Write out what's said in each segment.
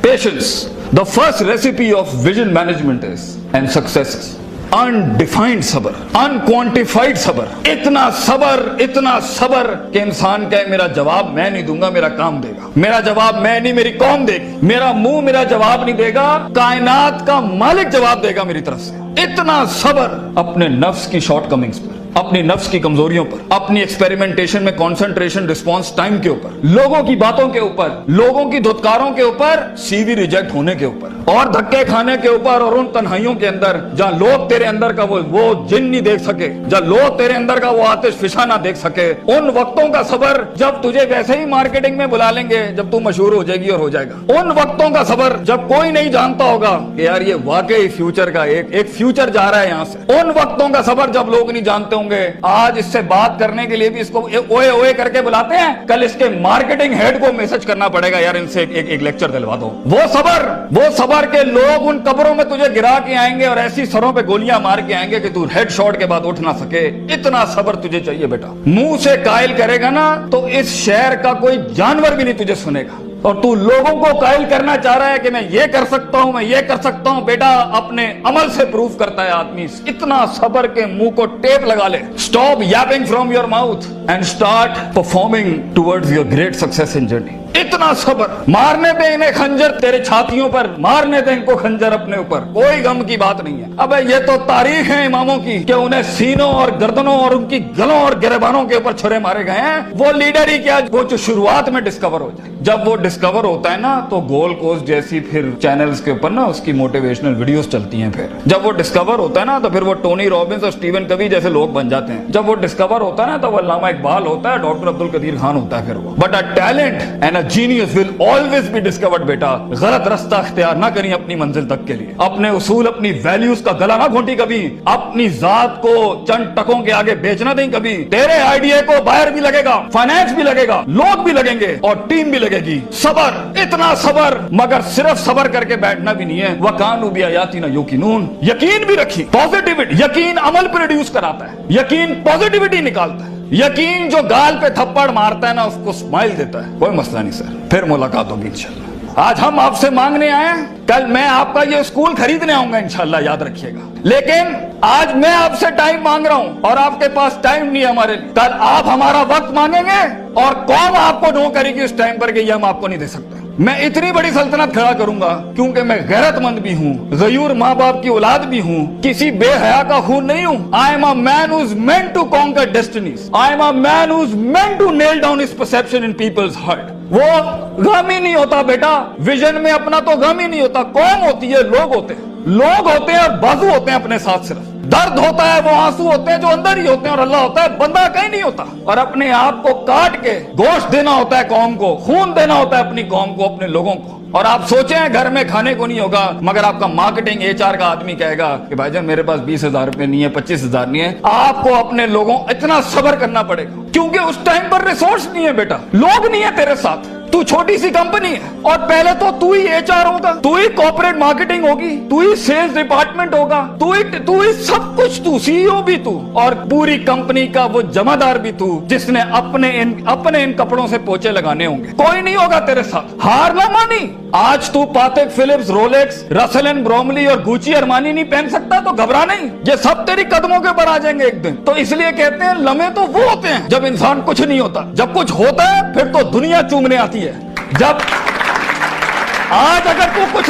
Patience. The first recipe of vision management is and success is undefined सबर, अनक्वांटिफाइड सबर। इतना सबर कि इंसान कहे मेरा जवाब मैं नहीं दूंगा, मेरा काम देगा। मेरा जवाब मैं नहीं, मेरी कौम देगी। मेरा मुंह मेरा जवाब नहीं देगा, कायनात का मालिक जवाब देगा मेरी तरफ से। इतना सबर अपने नफ्स की शॉर्टकमिंग्स पर, अपनी नफ्स की कमजोरियों पर, अपनी एक्सपेरिमेंटेशन में कंसंट्रेशन रिस्पांस टाइम के ऊपर, लोगों की बातों के ऊपर, लोगों की धुतकारों के ऊपर, सीवी रिजेक्ट होने के ऊपर और धक्के खाने के ऊपर, और उन तन्हाइयों के अंदर जहां लोग तेरे अंदर का वो जिन नहीं देख सके, जहां लोग तेरे अंदर का वो आतिश फिशा ना देख सके, उन वक्तों का सबर जब तुझे वैसे ही मार्केटिंग में बुला लेंगे जब तू मशहूर हो जाएगी और हो जाएगा। उन वक्तों का सबर जब कोई नहीं जानता होगा कि यार ये वाकई फ्यूचर का एक फ्यूचर जा रहा है यहां से। उन वक्तों का सबर जब लोग नहीं जानते होंगे, आज इससे बात करने के लिए भी इसको ओए ओए करके बुलाते हैं, कल इसके मार्केटिंग हेड को मैसेज करना पड़ेगा यार इनसे एक लेक्चर दिलवा दो। वो सबर के लोग उन कब्रों में तुझे गिरा के आएंगे और ऐसी सरों पे गोलियां मार के आएंगे कि तू हेड शॉट के बाद उठ ना सके। इतना सबर तुझे चाहिए बेटा। मुंह से कायल करेगा ना तो इस शहर का कोई जानवर भी नहीं तुझे सुनेगा, और तू लोगों को कायल करना चाह रहा है कि मैं ये कर सकता हूं, मैं ये कर सकता हूं। बेटा अपने अमल से प्रूव करता है आदमी। इतना सबर के मुंह को टेप लगा ले। Stop Yaping from your mouth and start performing towards your great success in journey. इतना सबर। मारने दे इन्हें खंजर तेरे छातियों पर, मारने दे इनको खंजर अपने ऊपर, कोई गम की बात नहीं है। अबे ये तो तारीख है इमामों की कि उन्हें सीनों और गर्दनों और उनकी गलों और गिरबानों के ऊपर छुरे मारे गए हैं। वो लीडर ही क्या, वो जो शुरुआत में डिस्कवर हो जाए। जब वो डिस्कवर होता है ना तो गोल्ड कोस्ट जैसी फिर चैनल्स के ऊपर ना उसकी मोटिवेशनल वीडियोस चलती हैं। फिर जब वो डिस्कवर होता है ना तो फिर वो टोनी रॉबिन्स और स्टीवन कवी जैसे लोग बन जाते हैं। जब वो डिस्कवर होता है ना तो वो अल्लामा इकबाल होता है, डॉक्टर अब्दुल कदीर खान होता है। फिर वो but a talent and genius will always be discovered. बेटा गलत रास्ता अख्तियार ना करी अपनी मंजिल तक के लिए। अपने उसूल अपनी वैल्यूज का गला ना घोंटी कभी। अपनी जात को चंद टकों के आगे बेचना नहीं कभी। तेरे आइडिया को बाहर भी लगेगा, फाइनेंस भी लगेगा, लोग भी लगेंगे और टीम भी लगेगी। सबर, इतना सबर, मगर सिर्फ सबर करके बैठना भी नहीं है। वकानु भी आयाती ना युकिनून, यकीन भी रखी। पॉजिटिविटी, यकीन अमल प्रोड्यूस कराता है, यकीन पॉजिटिविटी निकालता है। यकीन जो गाल पे थप्पड़ मारता है ना उसको स्माइल देता है। कोई मसला नहीं सर, फिर मुलाकात होगी इंशाल्लाह। आज हम आपसे मांगने आए, कल मैं आपका ये स्कूल खरीदने आऊंगा इंशाल्लाह, याद रखिएगा। लेकिन आज मैं आपसे टाइम मांग रहा हूं और आपके पास टाइम नहीं है हमारे लिए। कल आप हमारा वक्त मांगेंगे और कौन आपको नो करेगी उस टाइम पर कि ये हम आपको नहीं दे सकते। मैं इतनी बड़ी सल्तनत खड़ा करूंगा क्योंकि मैं गैरतमंद भी हूँ, गयूर माँ बाप की औलाद भी हूँ, किसी बेहया का खून नहीं हूँ। I am a man who is meant to conquer destinies. I am a man who is meant to nail down his perception in people's heart. वो गम ही नहीं होता बेटा, विजन में अपना तो गम ही नहीं होता। कौन होती है? लोग होते हैं। लोग होते हैं और बाजू होते हैं अपने साथ। सिर्फ दर्द होता है, वो आंसू होते हैं जो अंदर ही होते हैं, और अल्लाह होता है, बंदा कहीं नहीं होता। और अपने आप को काट के गोश्त देना होता है कौम को, खून देना होता है अपनी कौम को, अपने लोगों को। और आप सोचें घर में खाने को नहीं होगा, मगर आपका मार्केटिंग एचआर का आदमी कहेगा कि भाईजान मेरे पास 20,000 रुपए नहीं है, 25,000 नहीं है। आपको अपने लोगों इतना सब्र करना पड़ेगा क्योंकि उस टाइम पर रिसोर्स नहीं है बेटा, लोग नहीं है तेरे साथ। तू छोटी सी कंपनी है और पहले तो तू ही एचआर होगा, तू ही कॉर्पोरेट मार्केटिंग होगी, तू ही सेल्स डिपार्टमेंट होगा, तू ही सब कुछ, तू सीईओ भी तू और पूरी कंपनी का वो जमादार भी तू, जिसने अपने इन कपड़ों से पोछे लगाने होंगे। कोई नहीं होगा तेरे साथ। हार ना मानी। आज तू पातेक Philips, Rolex, Russell and Bromley और गुची अरमानी नहीं पहन सकता तो घबरा नहीं, ये सब तेरी कदमों के ऊपर आ जाएंगे एक दिन। तो इसलिए कहते हैं लम्हे तो वो होते हैं जब इंसान कुछ नहीं होता, जब कुछ होता है फिर तो दुनिया चूमने आती है। जब आज अगर तू कुछ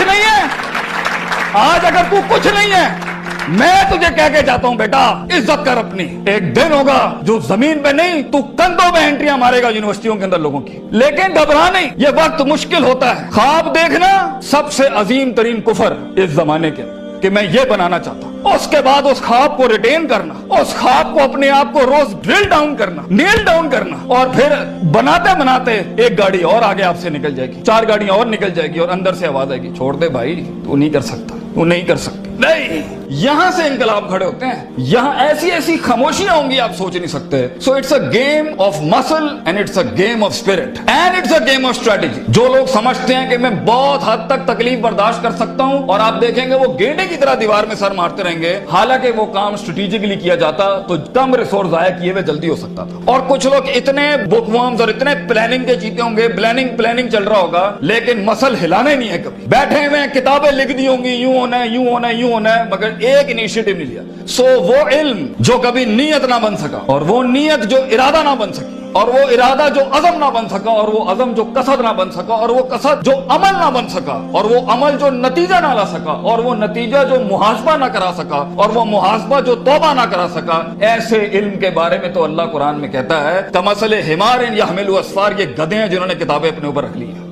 नहीं है, मैं तुझे कह के जाता हूं बेटा, इज्जत कर अपनी। एक दिन होगा जो जमीन पे नहीं, तू कंधों में एंट्रियां मारेगा यूनिवर्सिटियों के अंदर लोगों की। लेकिन घबरा नहीं, ये वक्त मुश्किल होता है। ख्वाब देखना सबसे अजीम तरीन कुफर इस जमाने के, कि मैं ये बनाना चाहता हूं। उसके बाद उस ख्वाब को रिटेन करना, उस ख्वाब को अपने आप को रोज ड्रिल डाउन करना, नेल डाउन करना, और फिर बनाते बनाते एक गाड़ी और आगे आपसे निकल जाएगी, 4 गाड़ियां और निकल जाएगी और अंदर से आवाज आएगी, छोड़ दे भाई, तू नहीं कर सकता, तू नहीं कर सकती। नहीं, यहां से इंकलाब खड़े होते हैं, यहां ऐसी ऐसी खामोशियां होंगी आप सोच नहीं सकते। So it's a game of muscle and it's a game of spirit and it's a game of strategy. जो लोग समझते हैं कि मैं बहुत हद तक तकलीफ बर्दाश्त कर सकता हूं और आप देखेंगे वो गेंडे की तरह दीवार में सर मारते रहेंगे, हालांकि वो काम स्ट्रेटेजिकली किया जाता तो कम रिसोर्स जाया किए हुए जल्दी हो सकता था। और कुछ लोग इतने बुकवर्म्स और इतने प्लानिंग के जीते होंगे, प्लानिंग चल रहा होगा, लेकिन मसल हिलाना ही नहीं है कभी। बैठे हुए किताबें लिख दी होंगी, यूं होना है, यूं होना है, यूं होना है, मगर एक इनिशिएटिव नहीं लिया। सो वो इल्म जो कभी नीयत ना बन सका, और वो नीयत जो इरादा ना बन सकी, और वो इरादा जो अज़म ना बन सका, और वो अज़म जो कसद ना बन सका, और वो कसद जो अमल ना बन सका, और वो अमल जो नतीजा ना ला सका, और वो नतीजा जो मुहासबा ना करा सका, और वो मुहासबा जो तौबा ना करा सका, ऐसे इल्म के बारे में तो अल्लाह कुरान में कहता है कमसले हिमारिन यहमिलु अस्फार, ये गधे हैं जिन्होंने किताबें अपने ऊपर रख ली हैं।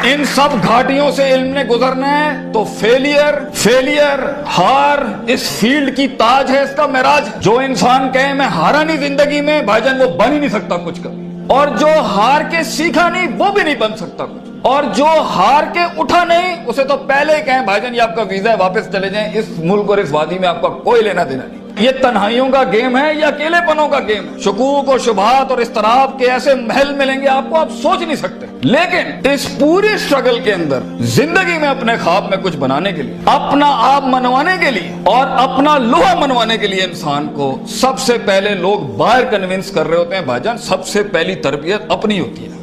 इन सब घाटियों से इल्म ने गुजरना है तो फेलियर हार इस फील्ड की ताज है, इसका मेराज। जो इंसान कहे मैं हारा नहीं जिंदगी में, भाईजान वो बन ही नहीं सकता कुछ कभी। और जो हार के सीखा नहीं वो भी नहीं बन सकता कुछ। और जो हार के उठा नहीं उसे तो पहले ही कहें भाईजान ये आपका वीजा है, वापस चले जाएं, इस मुल्क और इस वादी में आपका कोई लेना देना नहीं। ये तन्हाइयों का गेम है या अकेलेपनों का गेम है। शुकूक और शुबहात और इस्तराब के ऐसे महल मिलेंगे आपको, आप सोच नहीं सकते। लेकिन इस पूरी स्ट्रगल के अंदर जिंदगी में अपने ख्वाब में कुछ बनाने के लिए, अपना आप मनवाने के लिए और अपना लोहा मनवाने के लिए इंसान को सबसे पहले लोग बाहर कन्विंस कर रहे होते हैं। भाईजान सबसे पहली तरबियत अपनी होती है।